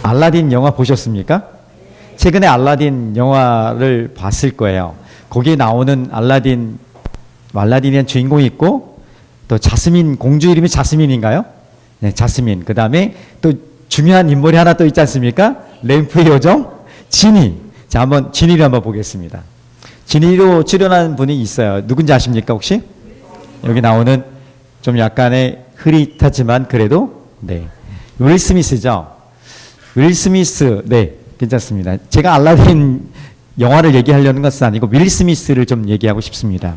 알라딘 영화 보셨습니까? 최근에 알라딘 영화를 봤을 거예요. 거기에 나오는 알라딘이라는 주인공이 있고, 또 자스민, 공주 이름이 자스민인가요? 네, 자스민. 그 다음에 또 중요한 인물이 하나 또 있지 않습니까? 램프의 요정? 지니. 자, 한번 지니를 한번 보겠습니다. 지니로 출연한 분이 있어요. 누군지 아십니까, 혹시? 여기 나오는 좀 약간의 흐릿하지만 그래도, 네. 윌 스미스죠? 윌 스미스, 네, 괜찮습니다. 제가 알라딘 영화를 얘기하려는 것은 아니고 윌 스미스를 좀 얘기하고 싶습니다.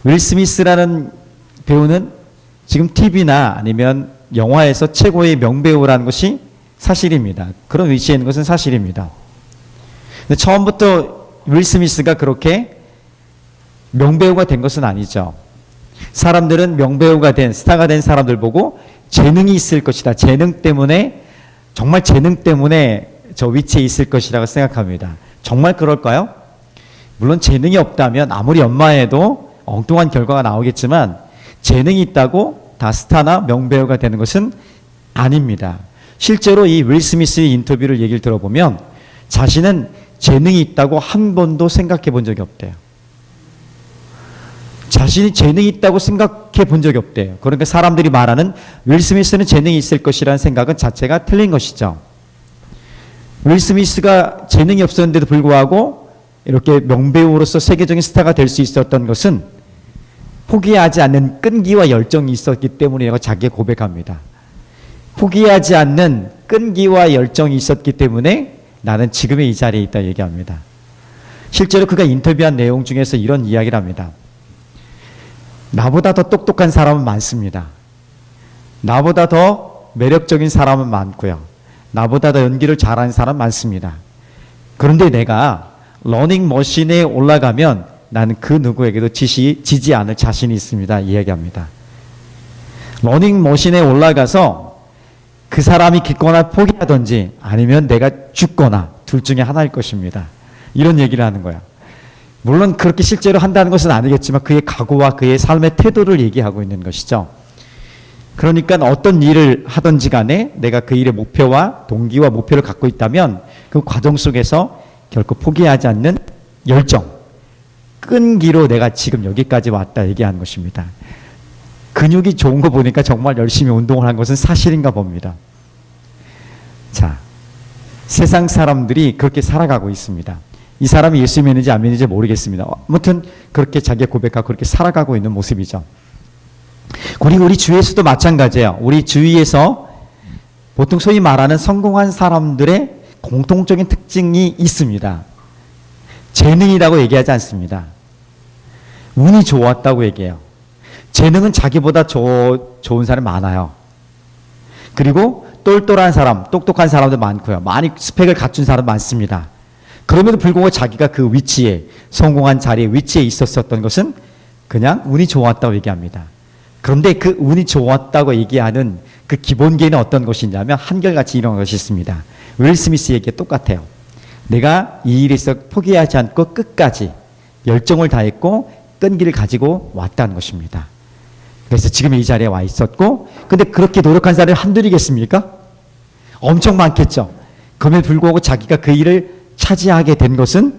윌 스미스라는 배우는 지금 TV나 아니면 영화에서 최고의 명배우라는 것이 사실입니다. 그런 위치에 있는 것은 사실입니다. 근데 처음부터 윌 스미스가 그렇게 명배우가 된 것은 아니죠. 사람들은 명배우가 된, 스타가 된 사람들 보고 재능이 있을 것이다. 재능 때문에, 정말 재능 때문에 저 위치에 있을 것이라고 생각합니다. 정말 그럴까요? 물론 재능이 없다면 아무리 연마해도 엉뚱한 결과가 나오겠지만 재능이 있다고 다 스타나 명배우가 되는 것은 아닙니다. 실제로 이 윌 스미스의 인터뷰를 얘기를 들어보면 자신은 재능이 있다고 한 번도 생각해 본 적이 없대요. 자신이 재능이 있다고 생각해 본 적이 없대요. 그러니까 사람들이 말하는 윌 스미스는 재능이 있을 것이라는 생각은 자체가 틀린 것이죠. 윌 스미스가 재능이 없었는데도 불구하고 이렇게 명배우로서 세계적인 스타가 될 수 있었던 것은 포기하지 않는 끈기와 열정이 있었기 때문이라고 자기가 고백합니다. 포기하지 않는 끈기와 열정이 있었기 때문에 나는 지금의 이 자리에 있다 얘기합니다. 실제로 그가 인터뷰한 내용 중에서 이런 이야기를 합니다. 나보다 더 똑똑한 사람은 많습니다. 나보다 더 매력적인 사람은 많고요. 나보다 더 연기를 잘하는 사람 많습니다. 그런데 내가 러닝머신에 올라가면 나는 그 누구에게도 지지 않을 자신이 있습니다. 이야기합니다. 러닝머신에 올라가서 그 사람이 기거나 포기하든지 아니면 내가 죽거나 둘 중에 하나일 것입니다. 이런 얘기를 하는 거야. 물론 그렇게 실제로 한다는 것은 아니겠지만 그의 각오와 그의 삶의 태도를 얘기하고 있는 것이죠. 그러니까 어떤 일을 하든지 간에 내가 그 일의 목표와 동기와 목표를 갖고 있다면 그 과정 속에서 결코 포기하지 않는 열정, 끈기로 내가 지금 여기까지 왔다 얘기하는 것입니다. 근육이 좋은 거 보니까 정말 열심히 운동을 한 것은 사실인가 봅니다. 자, 세상 사람들이 그렇게 살아가고 있습니다. 이 사람이 예수 믿는지 안 믿는지 모르겠습니다. 아무튼 그렇게 자기 고백하고 그렇게 살아가고 있는 모습이죠. 우리 주위에서도 마찬가지예요. 우리 주위에서 보통 소위 말하는 성공한 사람들의 공통적인 특징이 있습니다. 재능이라고 얘기하지 않습니다. 운이 좋았다고 얘기해요. 재능은 자기보다 좋은 사람이 많아요. 그리고 똘똘한 사람, 똑똑한 사람도 많고요. 많이 스펙을 갖춘 사람 많습니다. 그럼에도 불구하고 자기가 그 위치에, 성공한 자리에 위치에 있었던 것은 그냥 운이 좋았다고 얘기합니다. 그런데 그 운이 좋았다고 얘기하는 그 기본계는 어떤 것이냐면 한결같이 이런 것이 있습니다. 윌 스미스 얘기 똑같아요. 내가 이 일에서 포기하지 않고 끝까지 열정을 다했고 끈기를 가지고 왔다는 것입니다. 그래서 지금 이 자리에 와 있었고, 근데 그렇게 노력한 사람이 한둘이겠습니까? 엄청 많겠죠. 그럼에도 불구하고 자기가 그 일을 차지하게 된 것은,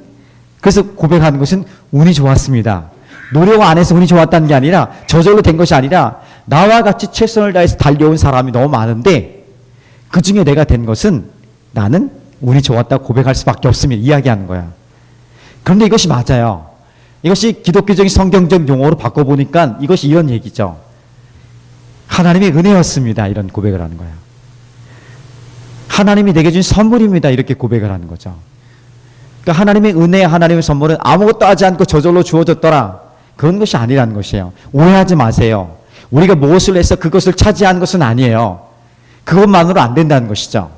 그래서 고백하는 것은 운이 좋았습니다. 노력 안 해서 운이 좋았다는 게 아니라 저절로 된 것이 아니라 나와 같이 최선을 다해서 달려온 사람이 너무 많은데 그 중에 내가 된 것은 나는 운이 좋았다고 고백할 수밖에 없음을 이야기하는 거야. 그런데 이것이 맞아요. 이것이 기독교적인 성경적 용어로 바꿔보니까 이것이 이런 얘기죠. 하나님의 은혜였습니다. 이런 고백을 하는 거예요. 하나님이 내게 준 선물입니다. 이렇게 고백을 하는 거죠. 그러니까 하나님의 은혜, 하나님의 선물은 아무것도 하지 않고 저절로 주어졌더라. 그런 것이 아니라는 것이에요. 오해하지 마세요. 우리가 무엇을 해서 그것을 차지하는 것은 아니에요. 그것만으로 안 된다는 것이죠.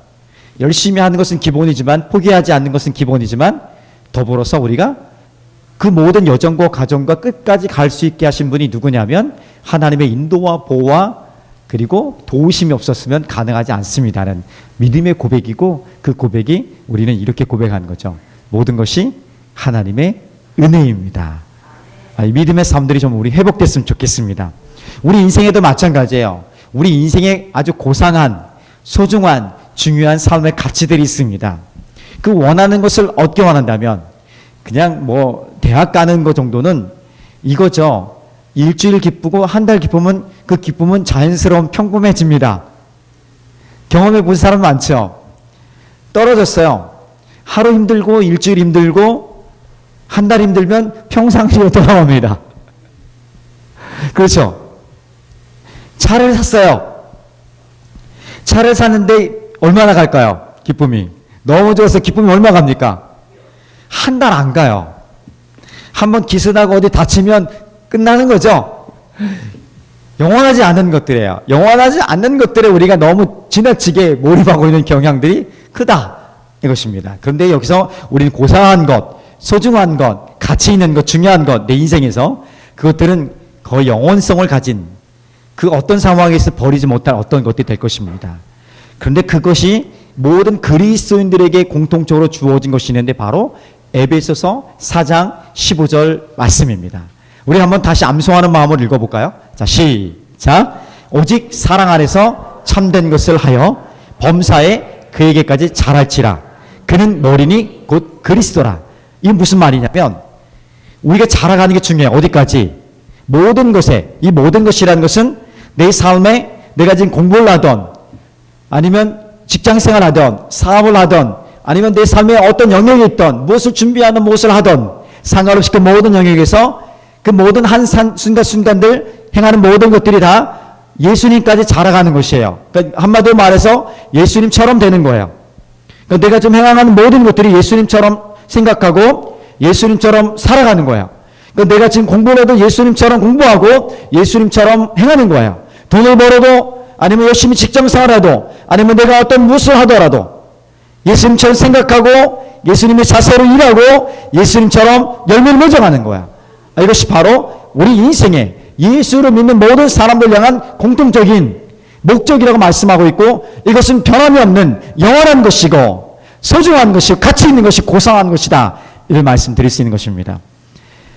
열심히 하는 것은 기본이지만, 포기하지 않는 것은 기본이지만, 더불어서 우리가 그 모든 여정과 과정과 끝까지 갈 수 있게 하신 분이 누구냐면 하나님의 인도와 보호와 그리고 도우심이 없었으면 가능하지 않습니다는 믿음의 고백이고, 그 고백이 우리는 이렇게 고백하는 거죠. 모든 것이 하나님의 은혜입니다. 이 믿음의 삶들이 좀 우리 회복됐으면 좋겠습니다. 우리 인생에도 마찬가지예요. 우리 인생에 아주 고상한, 소중한, 중요한 삶의 가치들이 있습니다. 그 원하는 것을 얻기 원한다면 그냥 뭐 대학 가는 거 정도는 이거죠. 일주일 기쁘고 한 달 기쁘면 그 기쁨은 자연스러운 평범해집니다. 경험해 본 사람 많죠? 떨어졌어요. 하루 힘들고 일주일 힘들고 한 달 힘들면 평상시로 돌아옵니다. 그렇죠? 차를 샀어요. 차를 샀는데 얼마나 갈까요? 기쁨이. 너무 좋아서 기쁨이 얼마 갑니까? 한 달 안 가요. 한번 기스나고 어디 다치면 끝나는 거죠. 영원하지 않은 것들이에요. 영원하지 않는 것들에 우리가 너무 지나치게 몰입하고 있는 경향들이 크다. 이것입니다. 그런데 여기서 우리는 고상한 것, 소중한 것, 가치 있는 것, 중요한 것, 내 인생에서 그것들은 거의 영원성을 가진 그 어떤 상황에서 버리지 못할 어떤 것들이 될 것입니다. 그런데 그것이 모든 그리스도인들에게 공통적으로 주어진 것이 있는데 바로 에베소서 4장 15절 말씀입니다. 우리 한번 다시 암송하는 마음으로 읽어볼까요? 자, 시작. 오직 사랑 안에서 참된 것을 하여 범사에 그에게까지 자랄지라. 그는 머리니 곧 그리스도라. 이게 무슨 말이냐면 우리가 자라가는 게 중요해요. 어디까지? 모든 것에. 이 모든 것이라는 것은 내 삶에 내가 지금 공부를 하던 아니면 직장생활 하던 사업을 하던 아니면 내 삶에 어떤 영역이 있던 무엇을 준비하는 무엇을 하던 상관없이 그 모든 영역에서 그 모든 한 순간순간들 행하는 모든 것들이 다 예수님까지 자라가는 것이에요. 그러니까 한마디로 말해서 예수님처럼 되는 거예요. 그러니까 내가 좀 행하는 모든 것들이 예수님처럼 생각하고 예수님처럼 살아가는 거예요. 그러니까 내가 지금 공부를 해도 예수님처럼 공부하고 예수님처럼 행하는 거예요. 돈을 벌어도 아니면 열심히 직장생활해도 아니면 내가 어떤 무엇을 하더라도 예수님처럼 생각하고 예수님의 자세로 일하고 예수님처럼 열매를 맺어가는 거야. 이것이 바로 우리 인생에 예수를 믿는 모든 사람들 향한 공통적인 목적이라고 말씀하고 있고 이것은 변함이 없는 영원한 것이고 소중한 것이고 가치 있는 것이 고상한 것이다. 이를 말씀드릴 수 있는 것입니다.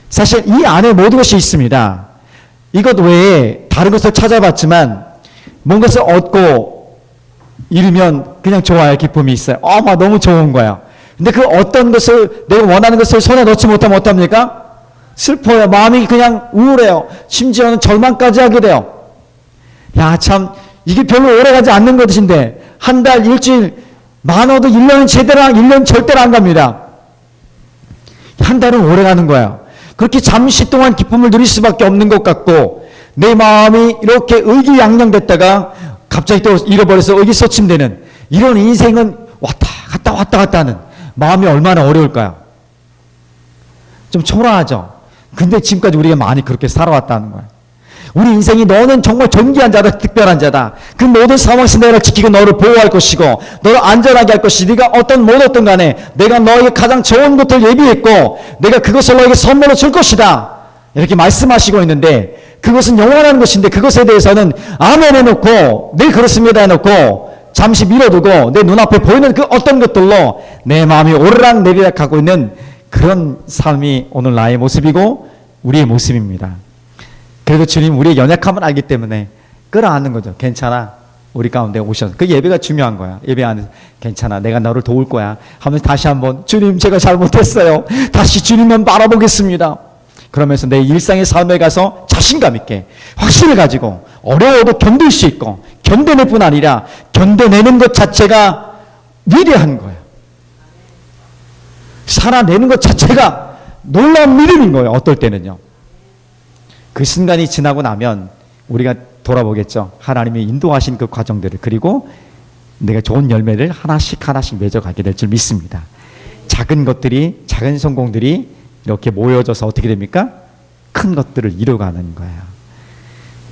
사실 이 안에 모든 것이 있습니다. 이것 외에 다른 것을 찾아봤지만 뭔 것을 얻고 이루면 그냥 좋아요. 기쁨이 있어요. 막 너무 좋은 거야. 근데 그 어떤 것을 내가 원하는 것을 손에 넣지 못하면 어떡합니까? 슬퍼요. 마음이 그냥 우울해요. 심지어는 절망까지 하게 돼요. 야, 참 이게 별로 오래가지 않는 것인데 한 달, 일주일, 많아도 1년은 제대로 1년 절대로 안 갑니다. 한 달은 오래가는 거야. 그렇게 잠시 동안 기쁨을 누릴 수밖에 없는 것 같고 내 마음이 이렇게 의기양양됐다가 갑자기 또 잃어버려서 의기소침되는 이런 인생은 왔다 갔다 하는 마음이 얼마나 어려울까요? 좀 초라하죠. 근데 지금까지 우리가 많이 그렇게 살아왔다는 거야. 우리 인생이 너는 정말 존귀한 자다, 특별한 자다. 그 모든 상황에서 너를 지키고 너를 보호할 것이고 너를 안전하게 할 것이 네가 어떤 못 어떤 간에 내가 너에게 가장 좋은 것을 예비했고 내가 그것을 너에게 선물로 줄 것이다. 이렇게 말씀하시고 있는데 그것은 영원한 것인데 그것에 대해서는 아멘 해놓고 네 그렇습니다 해놓고 잠시 밀어두고 내 눈앞에 보이는 그 어떤 것들로 내 마음이 오르락 내리락 하고 있는 그런 삶이 오늘 나의 모습이고 우리의 모습입니다. 그래도 주님 우리의 연약함을 알기 때문에 끌어안는 거죠. 괜찮아. 우리 가운데 오셔서. 그 예배가 중요한 거야. 예배 안에서 괜찮아. 내가 너를 도울 거야. 하면서 다시 한번 주님 제가 잘못했어요. 다시 주님만 바라보겠습니다. 그러면서 내 일상의 삶에 가서 자신감 있게 확신을 가지고 어려워도 견딜 수 있고 견뎌낼 뿐 아니라 견뎌내는 것 자체가 위대한 거예요. 살아내는 것 자체가 놀라운 믿음인 거예요. 어떨 때는요. 그 순간이 지나고 나면 우리가 돌아보겠죠. 하나님이 인도하신 그 과정들을 그리고 내가 좋은 열매를 하나씩 맺어가게 될 줄 믿습니다. 작은 것들이 작은 성공들이 이렇게 모여져서 어떻게 됩니까? 큰 것들을 이루어가는 거예요.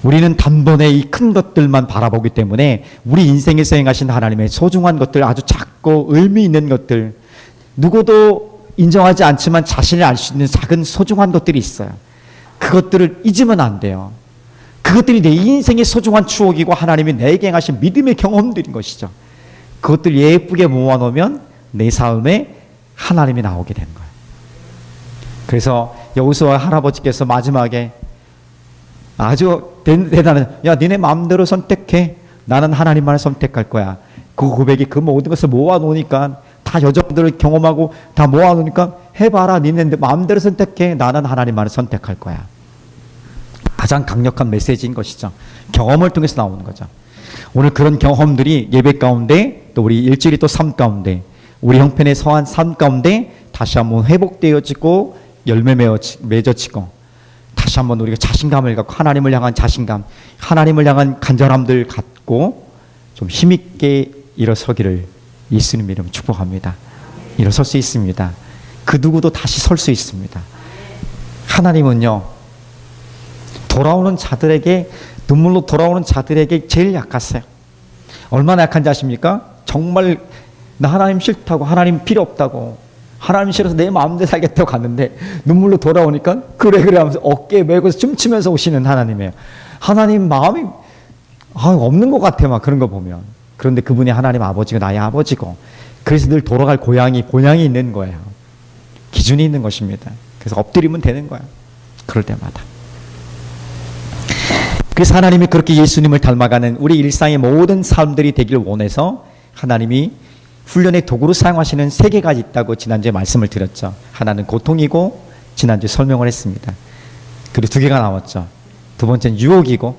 우리는 단번에 이 큰 것들만 바라보기 때문에 우리 인생에서 행하신 하나님의 소중한 것들 아주 작고 의미 있는 것들 누구도 인정하지 않지만 자신을 알 수 있는 작은 소중한 것들이 있어요. 그것들을 잊으면 안 돼요. 그것들이 내 인생의 소중한 추억이고 하나님이 내게 행하신 믿음의 경험들인 것이죠. 그것들 예쁘게 모아놓으면 내 삶에 하나님이 나오게 되는 거예요. 그래서 여호수아 할아버지께서 마지막에 아주 대단한 야 니네 마음대로 선택해. 나는 하나님만을 선택할 거야. 그 고백이 그 모든 것을 모아놓으니까 다 여자분들을 경험하고 다 모아놓으니까 해봐라. 니네 마음대로 선택해. 나는 하나님만을 선택할 거야. 가장 강력한 메시지인 것이죠. 경험을 통해서 나오는 거죠. 오늘 그런 경험들이 예배 가운데 또 우리 일주일이 또 삶 가운데 우리 형편의 서한 삶 가운데 다시 한번 회복되어지고 열매 맺어지고 다시 한번 우리가 자신감을 갖고 하나님을 향한 자신감, 하나님을 향한 간절함들 갖고 좀 힘있게 일어서기를 예수님 이름 축복합니다. 일어설 수 있습니다. 그 누구도 다시 설 수 있습니다. 하나님은요, 돌아오는 자들에게, 눈물로 돌아오는 자들에게 제일 약하세요. 얼마나 약한지 아십니까? 정말 나 하나님 싫다고, 하나님 필요 없다고, 하나님 싫어서 내 마음대로 살겠다고 갔는데 눈물로 돌아오니까 그래 하면서 어깨에 메고 춤추면서 오시는 하나님이에요. 하나님 마음이 없는 것 같아, 막 그런 거 보면. 그런데 그분이 하나님 아버지고 나의 아버지고, 그래서 늘 돌아갈 본향이 있는 거예요. 기준이 있는 것입니다. 그래서 엎드리면 되는 거예요. 그럴 때마다. 그래서 하나님이 그렇게 예수님을 닮아가는 우리 일상의 모든 삶들이 되길 원해서 하나님이 훈련의 도구로 사용하시는 3개가 있다고 지난주에 말씀을 드렸죠. 하나는 고통이고, 지난주에 설명을 했습니다. 그리고 2개가 나왔죠. 두 번째는 유혹이고,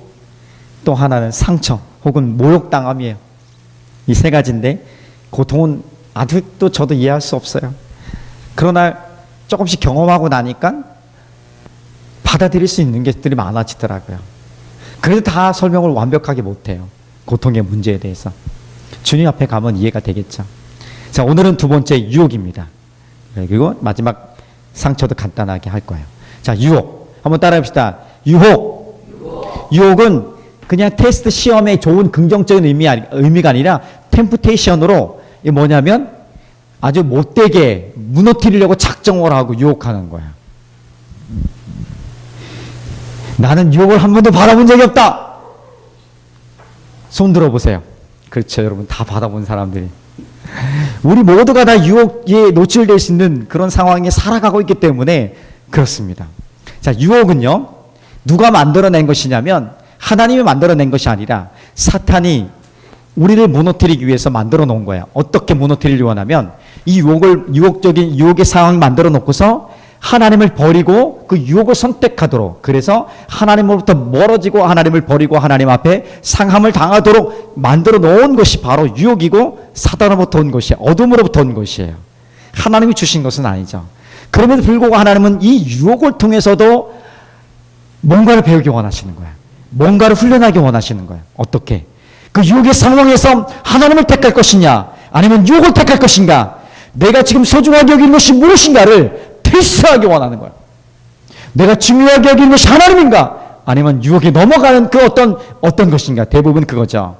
또 하나는 상처 혹은 모욕당함이에요. 이 3가지인데 고통은 아직도 저도 이해할 수 없어요. 그러나 조금씩 경험하고 나니까 받아들일 수 있는 것들이 많아지더라고요. 그래도 다 설명을 완벽하게 못해요. 고통의 문제에 대해서. 주님 앞에 가면 이해가 되겠죠. 자, 오늘은 2번째 유혹입니다. 그리고 마지막 상처도 간단하게 할 거예요. 자, 유혹. 한번 따라해 봅시다. 유혹은 그냥 테스트 시험에 좋은 긍정적인 의미가 아니라 템프테이션으로, 이게 뭐냐면 아주 못되게 무너뜨리려고 작정을 하고 유혹하는 거야. 나는 유혹을 한 번도 받아본 적이 없다. 손 들어보세요. 그렇죠, 여러분. 다 받아본 사람들이. 우리 모두가 다 유혹에 노출될 수 있는 그런 상황에 살아가고 있기 때문에 그렇습니다. 자, 유혹은요, 누가 만들어낸 것이냐면 하나님이 만들어낸 것이 아니라 사탄이 우리를 무너뜨리기 위해서 만들어 놓은 거예요. 어떻게 무너뜨리려고 하냐면 이 유혹적인 유혹의 상황을 만들어 놓고서 하나님을 버리고 그 유혹을 선택하도록, 그래서 하나님으로부터 멀어지고 하나님을 버리고 하나님 앞에 상함을 당하도록 만들어 놓은 것이 바로 유혹이고, 사단으로부터 온 것이에요. 어둠으로부터 온 것이에요. 하나님이 주신 것은 아니죠. 그럼에도 불구하고 하나님은 이 유혹을 통해서도 뭔가를 배우기 원하시는 거예요. 뭔가를 훈련하기 원하시는 거예요. 어떻게? 그 유혹의 상황에서 하나님을 택할 것이냐, 아니면 유혹을 택할 것인가, 내가 지금 소중하게 여기는 것이 무엇인가를 테스트하기 원하는 거예요. 내가 중요하게 여기는 것이 하나님인가, 아니면 유혹에 넘어가는 그 어떤 것인가. 대부분 그거죠.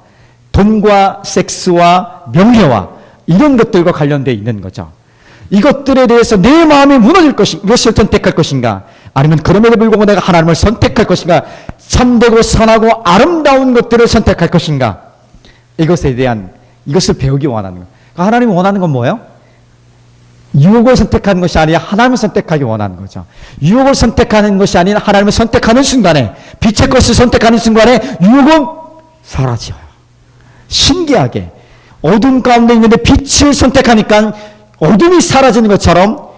돈과 섹스와 명예와 이런 것들과 관련되어 있는 거죠. 이것들에 대해서 내 마음이 무너질 것인가, 이것을 선택할 것인가, 아니면 그럼에도 불구하고 내가 하나님을 선택할 것인가, 참되고 선하고 아름다운 것들을 선택할 것인가, 이것을 배우기 원하는 거예요. 그러니까 하나님이 원하는 건 뭐예요? 유혹을 선택하는 것이 아니라 하나님을 선택하기 원하는 거죠. 유혹을 선택하는 것이 아니라 하나님을 선택하는 순간에, 빛의 것을 선택하는 순간에 유혹은 사라져요. 신기하게 어둠 가운데 있는데 빛을 선택하니까 어둠이 사라지는 것처럼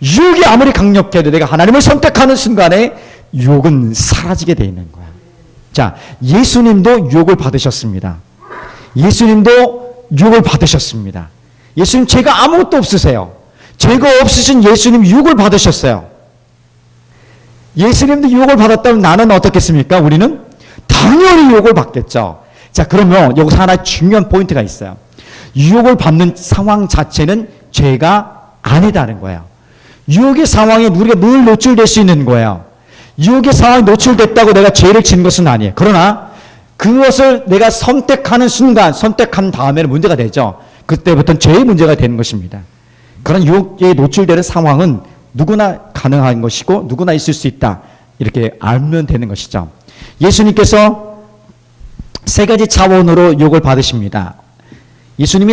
유혹이 아무리 강력해도 내가 하나님을 선택하는 순간에 유혹은 사라지게 되어 있는 거야. 자, 예수님도 유혹을 받으셨습니다. 예수님도 유혹을 받으셨습니다. 예수님 죄가 아무것도 없으세요. 죄가 없으신 예수님 유혹을 받으셨어요. 예수님도 유혹을 받았다면 나는 어떻겠습니까? 우리는 당연히 유혹을 받겠죠. 자, 그러면 여기서 하나 중요한 포인트가 있어요. 유혹을 받는 상황 자체는 죄가 아니다는 거예요. 유혹의 상황에 우리가 늘 노출될 수 있는 거예요. 유혹의 상황에 노출됐다고 내가 죄를 지은 것은 아니에요. 그러나 그것을 내가 선택하는 순간, 선택한 다음에는 문제가 되죠. 그때부터는 죄의 문제가 되는 것입니다. 그런 유혹에 노출되는 상황은 누구나 가능한 것이고 누구나 있을 수 있다, 이렇게 알면 되는 것이죠. 예수님께서 3가지 차원으로 유혹을 받으십니다. 예수님이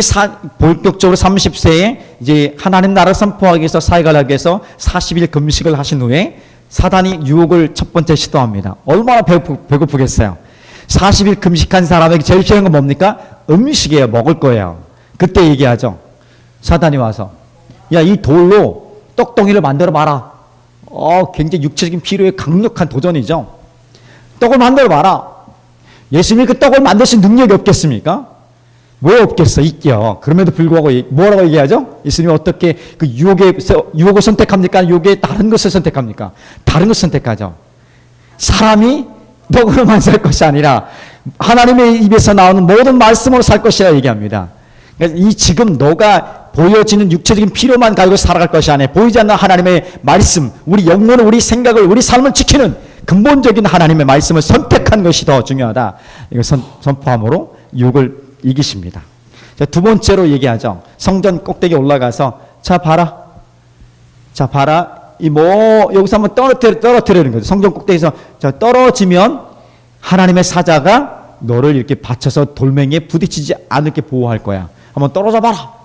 본격적으로 30세에 이제 하나님 나라를 선포하기 위해서, 사역을 하기 위해서 40일 금식을 하신 후에 사단이 유혹을 첫 번째 시도합니다. 얼마나 배고프겠어요. 40일 금식한 사람에게 제일 필요한 건 뭡니까? 음식이에요. 먹을 거예요. 그때 얘기하죠. 사단이 와서 야, 이 돌로 떡덩이를 만들어 봐라. 굉장히 육체적인 필요에 강력한 도전이죠. 떡을 만들어 봐라. 예수님이 그 떡을 만들 수 있는 능력이 없겠습니까? 왜 없겠어? 있죠. 그럼에도 불구하고 뭐라고 얘기하죠? 예수님이 어떻게 그 유혹을 선택합니까? 유혹에 다른 것을 선택합니까? 다른 것을 선택하죠. 사람이 떡으로만 살 것이 아니라 하나님의 입에서 나오는 모든 말씀으로 살 것이라 얘기합니다. 그러니까 이 지금 너가 보여지는 육체적인 필요만 가지고 살아갈 것이 아니라 보이지 않는 하나님의 말씀, 우리 영혼을, 우리 생각을, 우리 삶을 지키는 근본적인 하나님의 말씀을 선택한 것이 더 중요하다. 이걸 선포함으로 유혹을 이기십니다. 자, 두 번째로 얘기하죠. 성전 꼭대기에 올라가서 자 봐라. 여기서 한번 떨어뜨리는 거죠. 성전 꼭대기에서 자, 떨어지면 하나님의 사자가 너를 이렇게 받쳐서 돌멩이에 부딪히지 않게 보호할 거야. 한번 떨어져 봐라.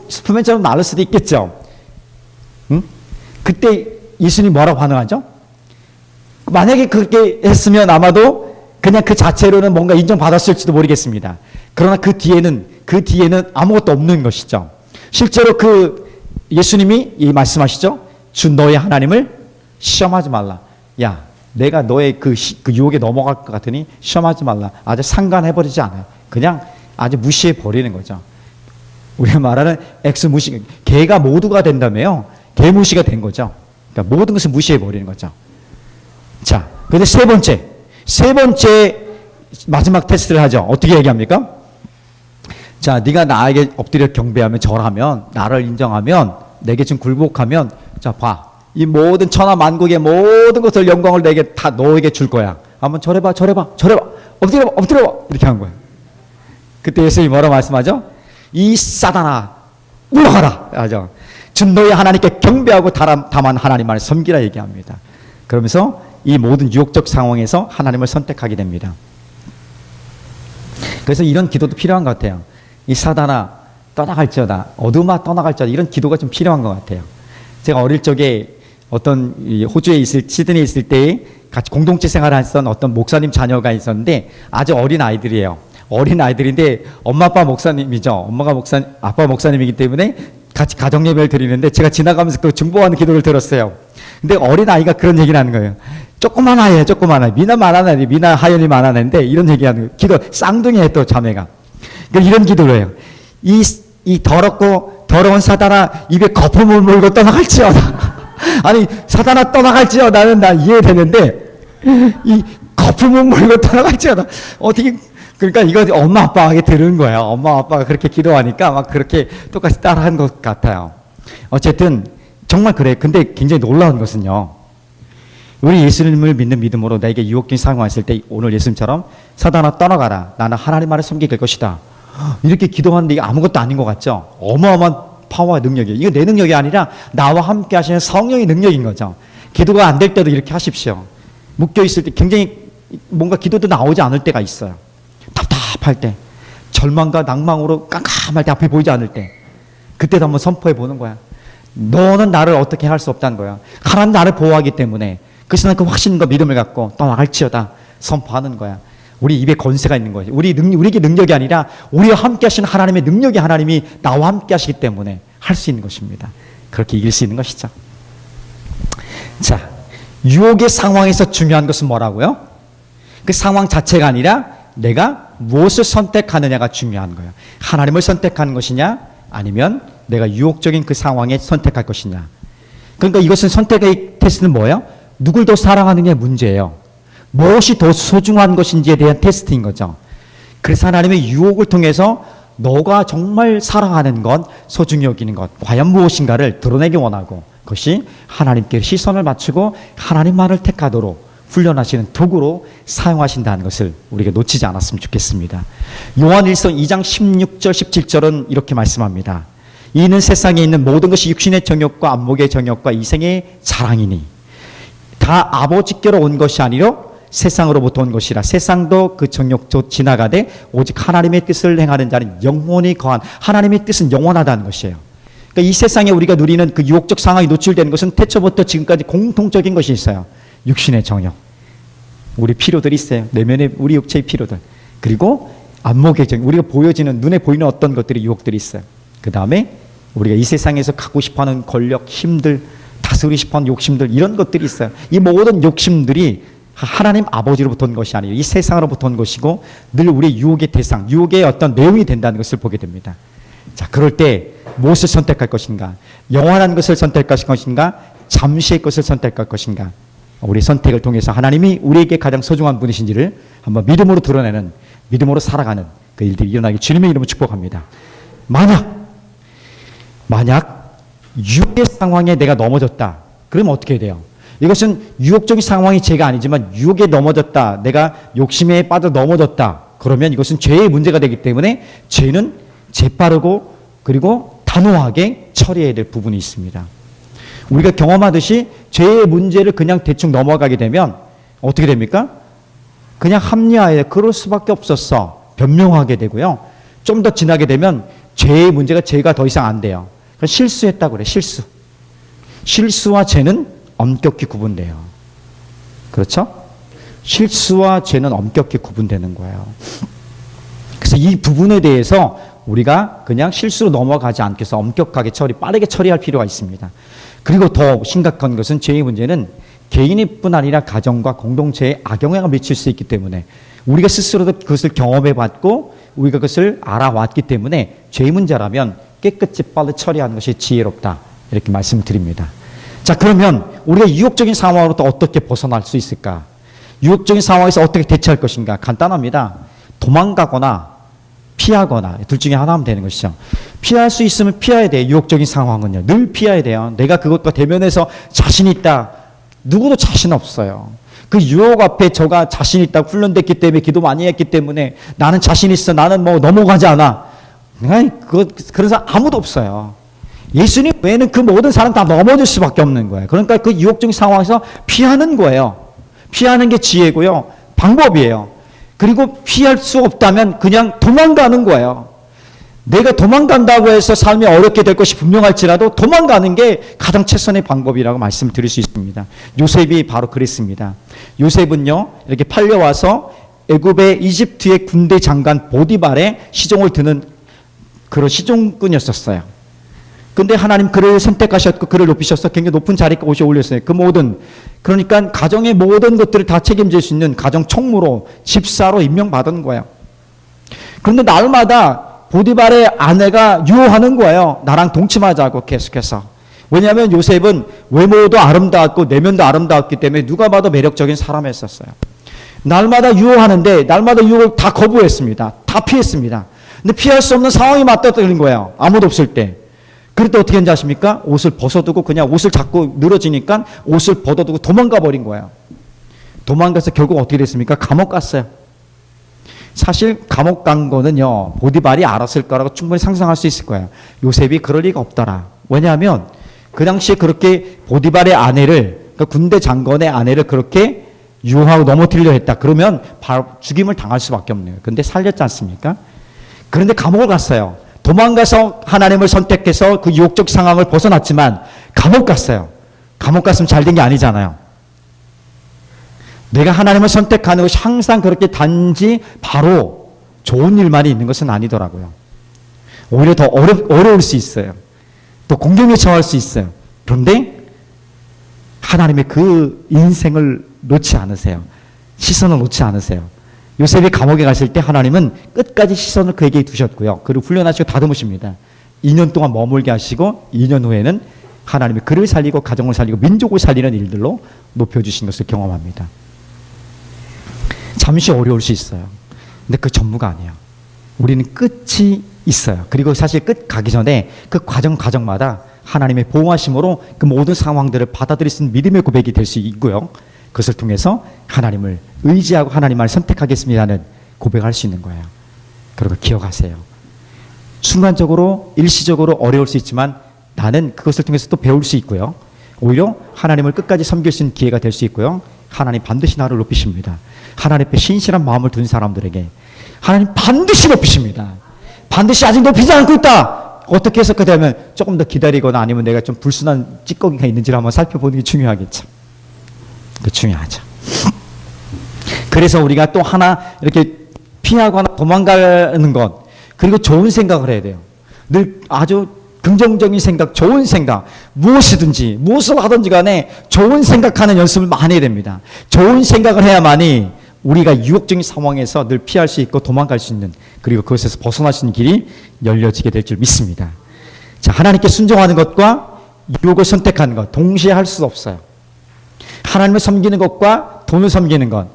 슈퍼맨처럼 날을 수도 있겠죠. 응? 그때 예수님이 뭐라고 반응하죠? 만약에 그렇게 했으면 아마도 그냥 그 자체로는 뭔가 인정받았을지도 모르겠습니다. 그러나 그 뒤에는 아무것도 없는 것이죠. 실제로 예수님이 말씀하시죠. 주 너의 하나님을 시험하지 말라. 야, 내가 너의 그 유혹에 넘어갈 것 같으니 시험하지 말라. 아주 상관해버리지 않아요. 그냥 아주 무시해버리는 거죠. 우리가 말하는 무시, 개가 모두가 된다며요. 개무시가 된 거죠. 그러니까 모든 것을 무시해버리는 거죠. 자, 근데 세 번째 마지막 테스트를 하죠. 어떻게 얘기합니까? 자, 네가 나에게 엎드려 경배하면 절하면 나를 인정하면 내게 좀 굴복하면 자, 봐. 이 모든 천하 만국의 모든 것을 영광을 내게 다 너에게 줄 거야. 한번 절해봐. 엎드려봐. 이렇게 한 거예요. 그때 예수님이 뭐라고 말씀하죠? 이 사단아 물러가라 하죠. 주 너의 하나님께 경배하고 다만 하나님만을 섬기라 얘기합니다. 그러면서 이 모든 유혹적 상황에서 하나님을 선택하게 됩니다. 그래서 이런 기도도 필요한 것 같아요. 이 사단아 떠나갈지어다, 어둠아 떠나갈지어다, 이런 기도가 좀 필요한 것 같아요. 제가 어릴 적에 어떤 호주에 시드니에 있을 때 같이 공동체 생활을 했던 어떤 목사님 자녀가 있었는데 아주 어린 아이들이에요. 어린 아이들인데 엄마 아빠 목사님이죠. 아빠 목사님이기 때문에 같이 가정 예배를 드리는데 제가 지나가면서 그 중보하는 기도를 들었어요. 근데 어린 아이가 그런 얘기를 하는 거예요. 조그만 아이예요. 미나 하연이 많아는데 이런 얘기하는 거예요. 기도 쌍둥이에 또 자매가. 그러니까 이런 기도를 해요. 이 더러운 사단아 입에 거품을 물고 떠나갈지어다. 아니 사단아 떠나갈지어다는 나 이해되는데 이 거품을 물고 떠나갈지어다. 어떻게 그러니까 이거 엄마 아빠에게 들은 거예요. 엄마 아빠가 그렇게 기도하니까 막 그렇게 똑같이 따라한 것 같아요. 어쨌든 정말 그래. 근데 굉장히 놀라운 것은요. 우리 예수님을 믿는 믿음으로 나에게 유혹적인 상황이 왔을 때 오늘 예수님처럼 사단아 떠나가라. 나는 하나님만을 섬기게 될 것이다. 이렇게 기도하는데 이게 아무것도 아닌 것 같죠? 어마어마한 파워와 능력이에요. 이거 내 능력이 아니라 나와 함께 하시는 성령의 능력인 거죠. 기도가 안 될 때도 이렇게 하십시오. 묶여있을 때 굉장히 뭔가 기도도 나오지 않을 때가 있어요. 답답할 때, 절망과 낭망으로 깜깜할 때, 앞에 보이지 않을 때, 그때도 한번 선포해 보는 거야. 너는 나를 어떻게 할 수 없다는 거야. 하나님 나를 보호하기 때문에 그래서 나는 그 확신과 믿음을 갖고 떠나갈지어다 선포하는 거야. 우리 입에 권세가 있는 거지. 우리에게 능력이 아니라 우리와 함께 하시는 하나님의 능력이 하나님이 나와 함께 하시기 때문에 할 수 있는 것입니다. 그렇게 이길 수 있는 것이죠. 자, 유혹의 상황에서 중요한 것은 뭐라고요? 그 상황 자체가 아니라 내가 무엇을 선택하느냐가 중요한 거예요. 하나님을 선택하는 것이냐 아니면 내가 유혹적인 그 상황에 선택할 것이냐. 그러니까 이것은 선택의 테스트는 뭐예요? 누굴 더 사랑하느냐의 문제예요. 무엇이 더 소중한 것인지에 대한 테스트인 거죠. 그래서 하나님의 유혹을 통해서 너가 정말 사랑하는 것, 소중히 여기는 것, 과연 무엇인가를 드러내기 원하고 그것이 하나님께 시선을 맞추고 하나님만을 택하도록 훈련하시는 도구로 사용하신다는 것을 우리가 놓치지 않았으면 좋겠습니다. 요한일서 2장 16절 17절은 이렇게 말씀합니다. 이는 세상에 있는 모든 것이 육신의 정욕과 안목의 정욕과 이생의 자랑이니 다 아버지께로 온 것이 아니요 세상으로부터 온 것이라. 세상도 그 정욕도 지나가되 오직 하나님의 뜻을 행하는 자는 영원히 거한. 하나님의 뜻은 영원하다는 것이에요. 그러니까 이 세상에 우리가 누리는 그 유혹적 상황이 노출되는 것은 태초부터 지금까지 공통적인 것이 있어요. 육신의 정욕, 우리 필요들이 있어요. 내면의 우리 육체의 필요들, 그리고 안목의 정, 우리가 보여지는 눈에 보이는 어떤 것들이 유혹들이 있어요. 그 다음에 우리가 이 세상에서 갖고 싶어하는 권력, 힘들, 다스리고 싶어하는 욕심들 이런 것들이 있어요. 이 모든 욕심들이 하나님 아버지로부터 온 것이 아니에요. 이 세상으로부터 온 것이고 늘 우리의 유혹의 대상, 유혹의 어떤 내용이 된다는 것을 보게 됩니다. 자, 그럴 때 무엇을 선택할 것인가? 영원한 것을 선택할 것인가? 잠시의 것을 선택할 것인가? 우리 선택을 통해서 하나님이 우리에게 가장 소중한 분이신지를 한번 믿음으로 드러내는, 믿음으로 살아가는 그 일들이 일어나기 주님의 이름으로 축복합니다. 만약 유혹의 상황에 내가 넘어졌다. 그러면 어떻게 돼요? 이것은 유혹적인 상황이 죄가 아니지만 유혹에 넘어졌다. 내가 욕심에 빠져 넘어졌다. 그러면 이것은 죄의 문제가 되기 때문에 죄는 재빠르고 그리고 단호하게 처리해야 될 부분이 있습니다. 우리가 경험하듯이 죄의 문제를 그냥 대충 넘어가게 되면 어떻게 됩니까? 그냥 합리화해. 그럴 수밖에 없었어. 변명하게 되고요. 좀 더 지나게 되면 죄의 문제가 죄가 더 이상 안 돼요. 실수했다고 그래. 실수와 죄는 엄격히 구분돼요. 그렇죠? 실수와 죄는 엄격히 구분되는 거예요. 그래서 이 부분에 대해서 우리가 그냥 실수로 넘어가지 않기 위해서 엄격하게 빠르게 처리할 필요가 있습니다. 그리고 더 심각한 것은 죄의 문제는 개인뿐 아니라 가정과 공동체에 악영향을 미칠 수 있기 때문에 우리가 스스로도 그것을 경험해봤고 우리가 그것을 알아왔기 때문에 죄의 문제라면 깨끗이 빨리 처리하는 것이 지혜롭다. 이렇게 말씀을 드립니다. 자, 그러면 우리가 유혹적인 상황으로부터 어떻게 벗어날 수 있을까? 유혹적인 상황에서 어떻게 대처할 것인가? 간단합니다. 도망가거나 피하거나 둘 중에 하나 하면 되는 것이죠. 피할 수 있으면 피해야 돼요. 유혹적인 상황은요. 늘 피해야 돼요. 내가 그것과 대면해서 자신 있다. 누구도 자신 없어요. 그 유혹 앞에 저가 자신 있다고 훈련됐기 때문에 기도 많이 했기 때문에 나는 자신 있어. 나는 뭐 넘어가지 않아. 그래서 아무도 없어요. 예수님 외에는 그 모든 사람 다 넘어질 수밖에 없는 거예요. 그러니까 그 유혹적인 상황에서 피하는 거예요. 피하는 게 지혜고요. 방법이에요. 그리고 피할 수 없다면 그냥 도망가는 거예요. 내가 도망간다고 해서 삶이 어렵게 될 것이 분명할지라도 도망가는 게 가장 최선의 방법이라고 말씀을 드릴 수 있습니다. 요셉이 바로 그랬습니다. 요셉은요, 이렇게 팔려와서 애굽의 이집트의 군대 장관 보디발의 시종을 드는 그런 시종꾼이었었어요. 근데 하나님 그를 선택하셨고 그를 높이셔서 굉장히 높은 자리에 옷에 올렸어요. 그 모든, 그러니까 가정의 모든 것들을 다 책임질 수 있는 가정 총무로, 집사로 임명받은 거예요. 그런데 날마다 보디발의 아내가 유혹하는 거예요. 나랑 동침하자고 계속해서. 왜냐하면 요셉은 외모도 아름다웠고 내면도 아름다웠기 때문에 누가 봐도 매력적인 사람이었어요. 날마다 유혹하는데 날마다 유혹을 다 거부했습니다. 다 피했습니다. 근데 피할 수 없는 상황이 맞닥뜨린 거예요. 아무도 없을 때. 그럴 때 어떻게 했는지 아십니까? 옷을 벗어두고 그냥 옷을 자꾸 늘어지니까 옷을 벗어두고 도망가 버린 거예요. 도망가서 결국 어떻게 됐습니까? 감옥 갔어요. 사실 감옥 간 거는요, 보디발이 알았을 거라고 충분히 상상할 수 있을 거예요. 요셉이 그럴 리가 없더라. 왜냐하면 그 당시에 그렇게 보디발의 아내를, 그러니까 군대 장관의 아내를 그렇게 유혹하고 넘어뜨리려 했다. 그러면 바로 죽임을 당할 수밖에 없네요. 근데 살렸지 않습니까? 그런데 감옥을 갔어요. 도망가서 하나님을 선택해서 그 유혹적 상황을 벗어났지만 감옥 갔어요. 감옥 갔으면 잘 된 게 아니잖아요. 내가 하나님을 선택하는 것이 항상 그렇게 단지 바로 좋은 일만 있는 것은 아니더라고요. 오히려 더 어려울 수 있어요. 또 공경에 처할 수 있어요. 그런데 하나님의 그 인생을 놓지 않으세요. 시선을 놓지 않으세요. 요셉이 감옥에 갔을 때 하나님은 끝까지 시선을 그에게 두셨고요. 그를 훈련하시고 다듬으십니다. 2년 동안 머물게 하시고 2년 후에는 하나님이 그를 살리고 가정을 살리고 민족을 살리는 일들로 높여주신 것을 경험합니다. 잠시 어려울 수 있어요. 근데 그 전부가 아니에요. 우리는 끝이 있어요. 그리고 사실 끝 가기 전에 그 과정마다 하나님의 보호하심으로 그 모든 상황들을 받아들일 수 있는 믿음의 고백이 될 수 있고요. 그것을 통해서 하나님을 의지하고 하나님을 선택하겠습니다는 고백을 할 수 있는 거예요. 그리고 기억하세요. 순간적으로 일시적으로 어려울 수 있지만 나는 그것을 통해서 또 배울 수 있고요. 오히려 하나님을 끝까지 섬길 수 있는 기회가 될 수 있고요. 하나님 반드시 나를 높이십니다. 하나님 앞에 신실한 마음을 둔 사람들에게 하나님 반드시 높이십니다. 반드시 아직 높이지 않고 있다. 어떻게 해석하냐면 조금 더 기다리거나 아니면 내가 좀 불순한 찌꺼기가 있는지를 한번 살펴보는 게 중요하겠죠. 그 중요하죠. 그래서 우리가 또 하나 이렇게 피하거나 도망가는 것, 그리고 좋은 생각을 해야 돼요. 늘 아주 긍정적인 생각, 좋은 생각, 무엇이든지 무엇을 하든지 간에 좋은 생각하는 연습을 많이 해야 됩니다. 좋은 생각을 해야만이 우리가 유혹적인 상황에서 늘 피할 수 있고 도망갈 수 있는, 그리고 그것에서 벗어날 수 있는 길이 열려지게 될 줄 믿습니다. 자, 하나님께 순종하는 것과 유혹을 선택하는 것 동시에 할 수 없어요. 하나님을 섬기는 것과 돈을 섬기는 것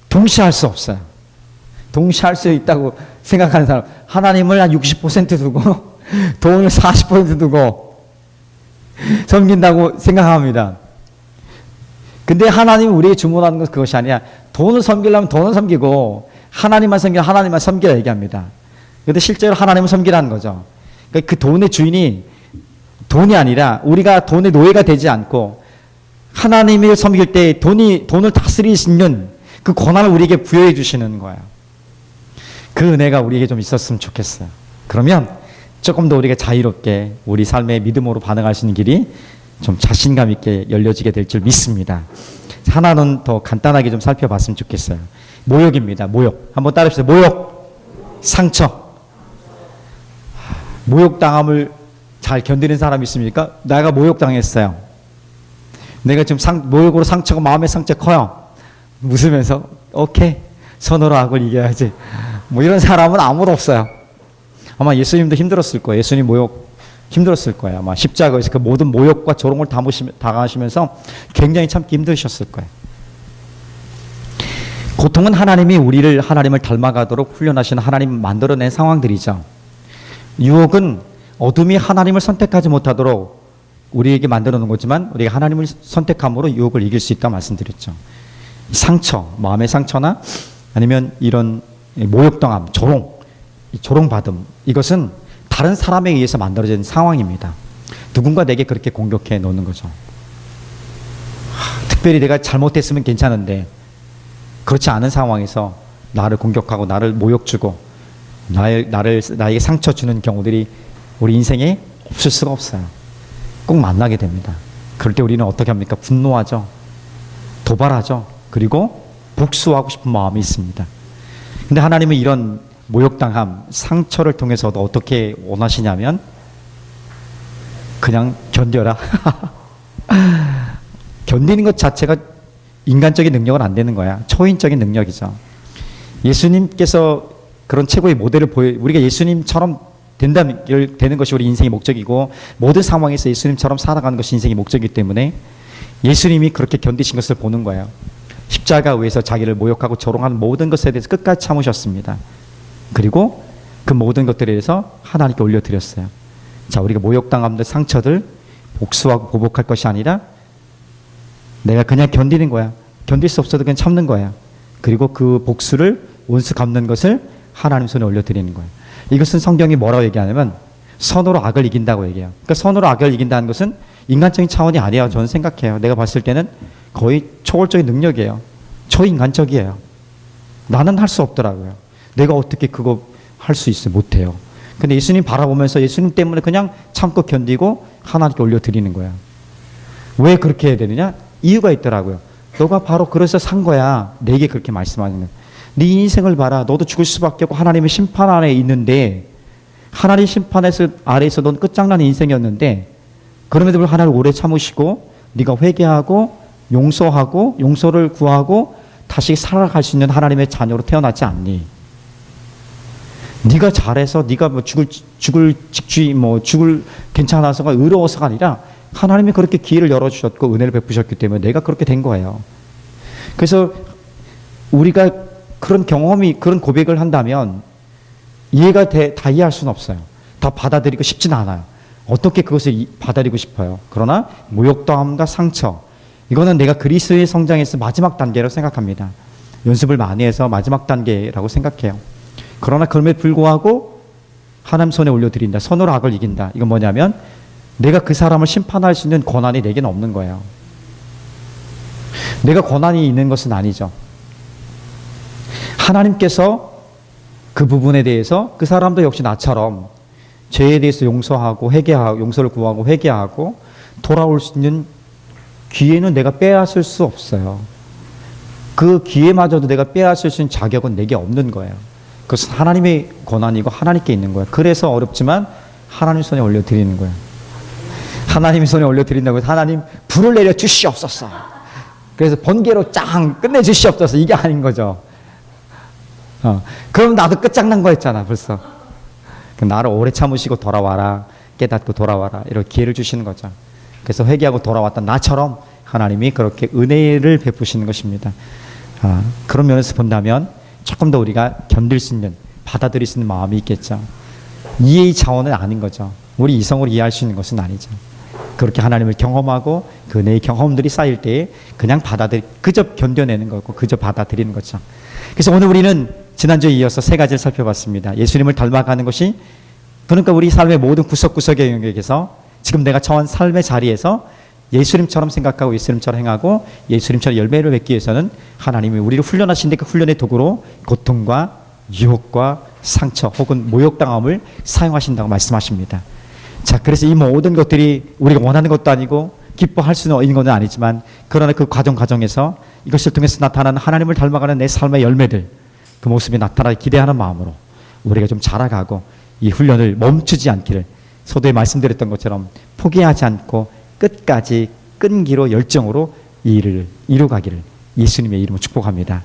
동시에 할 수 없어요. 동시에 할 수 있다고 생각하는 사람, 하나님을 한 60% 두고 돈을 40% 두고 섬긴다고 생각합니다. 근데 하나님이 우리에게 주문하는 것은 그것이 아니라 돈을 섬기려면 돈을 섬기고 하나님만 섬기면 하나님만 섬기라 얘기합니다. 그런데 실제로 하나님을 섬기라는 거죠. 그러니까 그 돈의 주인이 돈이 아니라 우리가 돈의 노예가 되지 않고 하나님을 섬길 때 돈을 다스릴 수 있는 그 권한을 우리에게 부여해 주시는 거예요. 그 은혜가 우리에게 좀 있었으면 좋겠어요. 그러면 조금 더 우리가 자유롭게 우리 삶의 믿음으로 반응할 수 있는 길이 좀 자신감 있게 열려지게 될 줄 믿습니다. 하나는 더 간단하게 좀 살펴봤으면 좋겠어요. 모욕입니다. 모욕. 한번 따라해주세요. 모욕. 상처. 모욕당함을 잘 견디는 사람이 있습니까? 내가 모욕당했어요. 내가 지금 모욕으로 상처가, 마음의 상처 커요. 웃으면서 오케이, 선으로 악을 이겨야지. 뭐 이런 사람은 아무도 없어요. 아마 예수님도 힘들었을 거예요. 예수님 모욕 힘들었을 거예요. 아마 십자가에서 그 모든 모욕과 조롱을 당하시면서 굉장히 참기 힘드셨을 거예요. 고통은 하나님이 우리를 하나님을 닮아가도록 훈련하시는 하나님 만들어낸 상황들이죠. 유혹은 어둠이 하나님을 선택하지 못하도록 우리에게 만들어 놓은 거지만 우리가 하나님을 선택함으로 유혹을 이길 수 있다고 말씀드렸죠. 상처, 마음의 상처나 아니면 이런 모욕당함, 조롱받음, 이것은 다른 사람에 의해서 만들어진 상황입니다. 누군가 내게 그렇게 공격해 놓는 거죠. 특별히 내가 잘못했으면 괜찮은데 그렇지 않은 상황에서 나를 공격하고 나를 모욕 주고 나에게 상처 주는 경우들이 우리 인생에 없을 수가 없어요. 꼭 만나게 됩니다. 그럴 때 우리는 어떻게 합니까? 분노하죠. 도발하죠. 그리고 복수하고 싶은 마음이 있습니다. 근데 하나님은 이런 모욕당함, 상처를 통해서도 어떻게 원하시냐면 그냥 견뎌라. 견디는 것 자체가 인간적인 능력은 안 되는 거야. 초인적인 능력이죠. 예수님께서 그런 최고의 모델을 우리가 예수님처럼 되는 것이 우리 인생의 목적이고 모든 상황에서 예수님처럼 살아가는 것이 인생의 목적이기 때문에 예수님이 그렇게 견디신 것을 보는 거예요. 십자가 위에서 자기를 모욕하고 조롱하는 모든 것에 대해서 끝까지 참으셨습니다. 그리고 그 모든 것들에 대해서 하나님께 올려드렸어요. 자, 우리가 모욕당함들, 상처들 복수하고 보복할 것이 아니라 내가 그냥 견디는 거야. 견딜 수 없어도 그냥 참는 거야. 그리고 그 복수를, 원수 갚는 것을 하나님 손에 올려드리는 거예요. 이것은 성경이 뭐라고 얘기하냐면 선으로 악을 이긴다고 얘기해요. 그러니까 선으로 악을 이긴다는 것은 인간적인 차원이 아니에요. 저는 생각해요. 내가 봤을 때는 거의 초월적인 능력이에요. 초인간적이에요. 나는 할 수 없더라고요. 내가 어떻게 그거 할 수 있어요? 못해요. 근데 예수님 바라보면서 예수님 때문에 그냥 참고 견디고 하나님께 올려드리는 거야. 왜 그렇게 해야 되느냐? 이유가 있더라고요. 너가 바로 그래서 산 거야. 내게 그렇게 말씀하는 거야. 네 인생을 봐라. 너도 죽을 수밖에 없고 하나님의 심판 아래 있는데 하나님 심판에서 아래에서 넌 끝장나는 인생이었는데 그럼에도 불구하고 하나님을 오래 참으시고 네가 회개하고 용서하고 용서를 구하고 다시 살아갈 수 있는 하나님의 자녀로 태어나지 않니? 네가 잘해서 네가 뭐 죽을 괜찮아서가 의로워서가 아니라 하나님이 그렇게 기회를 열어주셨고 은혜를 베푸셨기 때문에 내가 그렇게 된 거예요. 그래서 우리가 그런 경험이, 그런 고백을 한다면 이해가 다 이해할 수는 없어요. 다 받아들이고 싶진 않아요. 어떻게 그것을 받아들이고 싶어요. 그러나 모욕당함과 상처, 이거는 내가 그리스도의 성장에서 마지막 단계라고 생각합니다. 연습을 많이 해서 마지막 단계라고 생각해요. 그러나 그럼에도 불구하고 하나님 손에 올려드린다. 선으로 악을 이긴다. 이건 뭐냐면 내가 그 사람을 심판할 수 있는 권한이 내게는 없는 거예요. 내가 권한이 있는 것은 아니죠. 하나님께서 그 부분에 대해서 그 사람도 역시 나처럼 죄에 대해서 용서하고 회개하고 용서를 구하고 회개하고 돌아올 수 있는 기회는 내가 빼앗을 수 없어요. 그 기회마저도 내가 빼앗을 수 있는 자격은 내게 없는 거예요. 그것은 하나님의 권한이고 하나님께 있는 거야. 그래서 어렵지만 하나님 손에 올려드리는 거야. 하나님 손에 올려드린다고 해서 하나님 불을 내려 주시옵소서. 그래서 번개로 짱 끝내 주시옵소서. 이게 아닌 거죠. 그럼 나도 끝장난 거였잖아 벌써. 나를 오래 참으시고 돌아와라. 깨닫고 돌아와라. 이렇게 기회를 주시는 거죠. 그래서 회개하고 돌아왔던 나처럼 하나님이 그렇게 은혜를 베푸시는 것입니다. 그런 면에서 본다면 조금 더 우리가 견딜 수 있는, 받아들일 수 있는 마음이 있겠죠. 이해의 차원은 아닌 거죠. 우리 이성으로 이해할 수 있는 것은 아니죠. 그렇게 하나님을 경험하고 그 은혜의 경험들이 쌓일 때에 그냥 그저 견뎌내는 거고 그저 받아들이는 거죠. 그래서 오늘 우리는 지난주에 이어서 세 가지를 살펴봤습니다. 예수님을 닮아가는 것이, 그러니까 우리 삶의 모든 구석구석의 영역에서 지금 내가 처한 삶의 자리에서 예수님처럼 생각하고 예수님처럼 행하고 예수님처럼 열매를 맺기 위해서는 하나님이 우리를 훈련하신데 그 훈련의 도구로 고통과 유혹과 상처 혹은 모욕당함을 사용하신다고 말씀하십니다. 자, 그래서 이 모든 것들이 우리가 원하는 것도 아니고 기뻐할 수는 있는 건 아니지만, 그러나 그 과정에서 이것을 통해서 나타나는 하나님을 닮아가는 내 삶의 열매들, 그 모습이 나타나기 기대하는 마음으로 우리가 좀 자라가고 이 훈련을 멈추지 않기를, 소도에 말씀드렸던 것처럼 포기하지 않고 끝까지 끈기로 열정으로 이 일을 이루가기를 예수님의 이름으로 축복합니다.